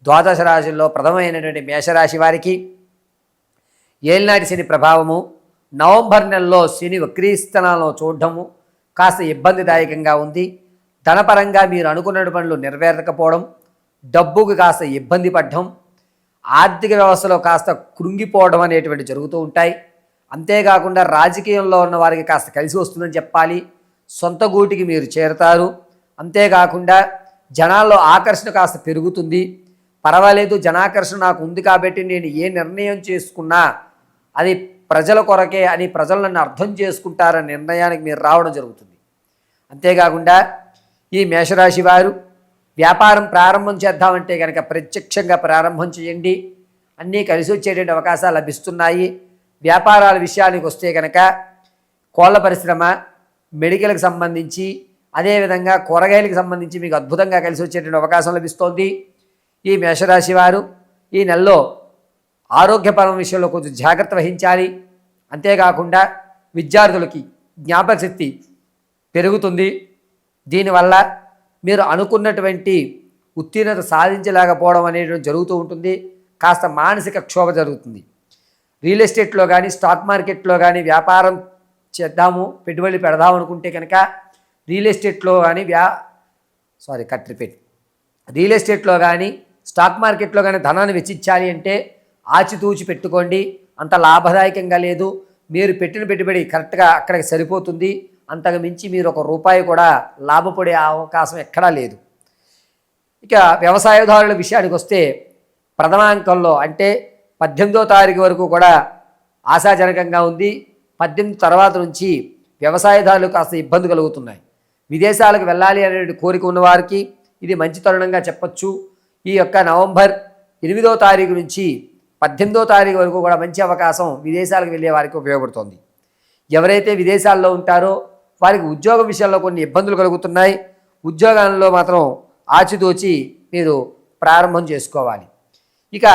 ద్వాదశ రాశుల్లో ప్రథమైనటువంటి మేషరాశి వారికి ఏలినాటి శని ప్రభావము, నవంబర్ నెలలో శని వక్రీస్థానాలను చూడటము కాస్త ఇబ్బందిదాయకంగా ఉంది. ధనపరంగా మీరు అనుకున్న పనులు నెరవేరకపోవడం, డబ్బుకు కాస్త ఇబ్బంది పడడం, ఆర్థిక వ్యవస్థలో కాస్త కృంగిపోవడం అనేటువంటి జరుగుతూ ఉంటాయి. అంతేకాకుండా రాజకీయంలో ఉన్న వారికి కాస్త కలిసి వస్తుందని చెప్పాలి. సొంత గూటికి మీరు చేరతారు. అంతేకాకుండా జనాల్లో ఆకర్షణ కాస్త పెరుగుతుంది. పర్వాలేదు, జనాకర్షణ నాకు ఉంది కాబట్టి నేను ఏ నిర్ణయం చేసుకున్నా అది ప్రజల కొరకే అని ప్రజలు నన్ను అర్థం చేసుకుంటారనే నిర్ణయానికి మీరు రావడం జరుగుతుంది. అంతేకాకుండా ఈ మేషరాశి వారు వ్యాపారం ప్రారంభం చేద్దామంటే కనుక ప్రత్యక్షంగా ప్రారంభం చేయండి. అన్నీ కలిసి వచ్చేటువంటి అవకాశాలు లభిస్తున్నాయి. వ్యాపారాల విషయానికి వస్తే కనుక కోళ్ళ పరిశ్రమ, మెడికల్కి సంబంధించి, అదేవిధంగా కూరగాయలకు సంబంధించి మీకు అద్భుతంగా కలిసి వచ్చేటువంటి అవకాశం లభిస్తోంది. ఈ మేషరాశి వారు ఈ నెలలో ఆరోగ్యపరం విషయంలో కొంచెం జాగ్రత్త వహించాలి. అంతేకాకుండా విద్యార్థులకి జ్ఞాపక శక్తి పెరుగుతుంది. దీనివల్ల మీరు అనుకున్నటువంటి ఉత్తీర్ణత సాధించలేకపోవడం అనేది జరుగుతూ ఉంటుంది. కాస్త మానసిక క్షోభ జరుగుతుంది. రియల్ ఎస్టేట్లో కానీ స్టాక్ మార్కెట్లో కానీ వ్యాపారం చేద్దాము, పెట్టుబడి పెడదాము అనుకుంటే కనుక రియల్ ఎస్టేట్లో కానీ రియల్ ఎస్టేట్లో కానీ స్టాక్ మార్కెట్లో కానీ ధనాన్ని వెచ్చించాలి అంటే ఆచితూచి పెట్టుకోండి. అంత లాభదాయకంగా లేదు. మీరు పెట్టిన పెట్టుబడి కరెక్ట్గా అక్కడికి సరిపోతుంది. అంతకు మించి మీరు ఒక రూపాయి కూడా లాభపడే అవకాశం ఎక్కడా లేదు. ఇక వ్యవసాయదారుల విషయానికి వస్తే ప్రథమాంకంలో అంటే 18వ తారీఖు వరకు కూడా ఆశాజనకంగా ఉంది. 18 తర్వాత నుంచి వ్యవసాయదారులు కాస్త ఇబ్బంది కలుగుతున్నాయి. విదేశాలకు వెళ్ళాలి అనే కోరిక ఉన్నవారికి ఇది మంచి తరుణంగా చెప్పచ్చు. ఈ యొక్క నవంబర్ 8వ తారీఖు నుంచి 18వ తారీఖు వరకు కూడా మంచి అవకాశం విదేశాలకు వెళ్ళే వారికి ఉపయోగపడుతుంది. ఎవరైతే విదేశాల్లో ఉంటారో వారికి ఉద్యోగ విషయంలో కొన్ని ఇబ్బందులు కలుగుతున్నాయి. ఉద్యోగాల్లో మాత్రం ఆచితూచి మీరు ప్రారంభం చేసుకోవాలి. ఇక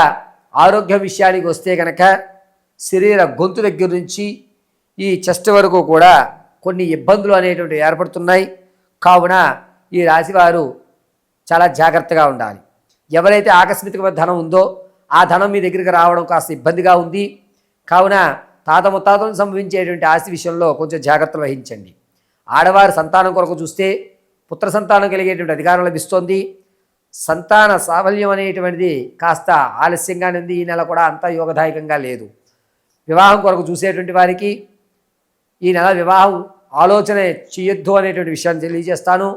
ఆరోగ్య విషయానికి వస్తే కనుక శరీర గొంతు దగ్గర నుంచి ఈ చెస్ట్ వరకు కూడా కొన్ని ఇబ్బందులు అనేటువంటివి ఏర్పడుతున్నాయి. కావున ఈ రాశివారు చాలా జాగ్రత్తగా ఉండాలి. ఎవరైతే ఆకస్మికమైన ధనం ఉందో ఆ ధనం మీ దగ్గరికి రావడం కాస్త ఇబ్బందిగా ఉంది. కావున తాత ముత్తాతలను సంభవించేటువంటి ఆస్తి విషయంలో కొంచెం జాగ్రత్తలు వహించండి. ఆడవారి సంతానం కొరకు చూస్తే పుత్ర సంతానం కలిగేటువంటి అధికారం లభిస్తోంది. సంతాన సాఫల్యం అనేటువంటిది కాస్త ఆలస్యంగానే ఉంది. ఈ నెల కూడా అంతా యోగదాయకంగా లేదు. వివాహం కొరకు చూసేటువంటి వారికి ఈ నెల వివాహం ఆలోచన చేయొద్దు అనేటువంటి విషయాన్ని తెలియజేస్తాను.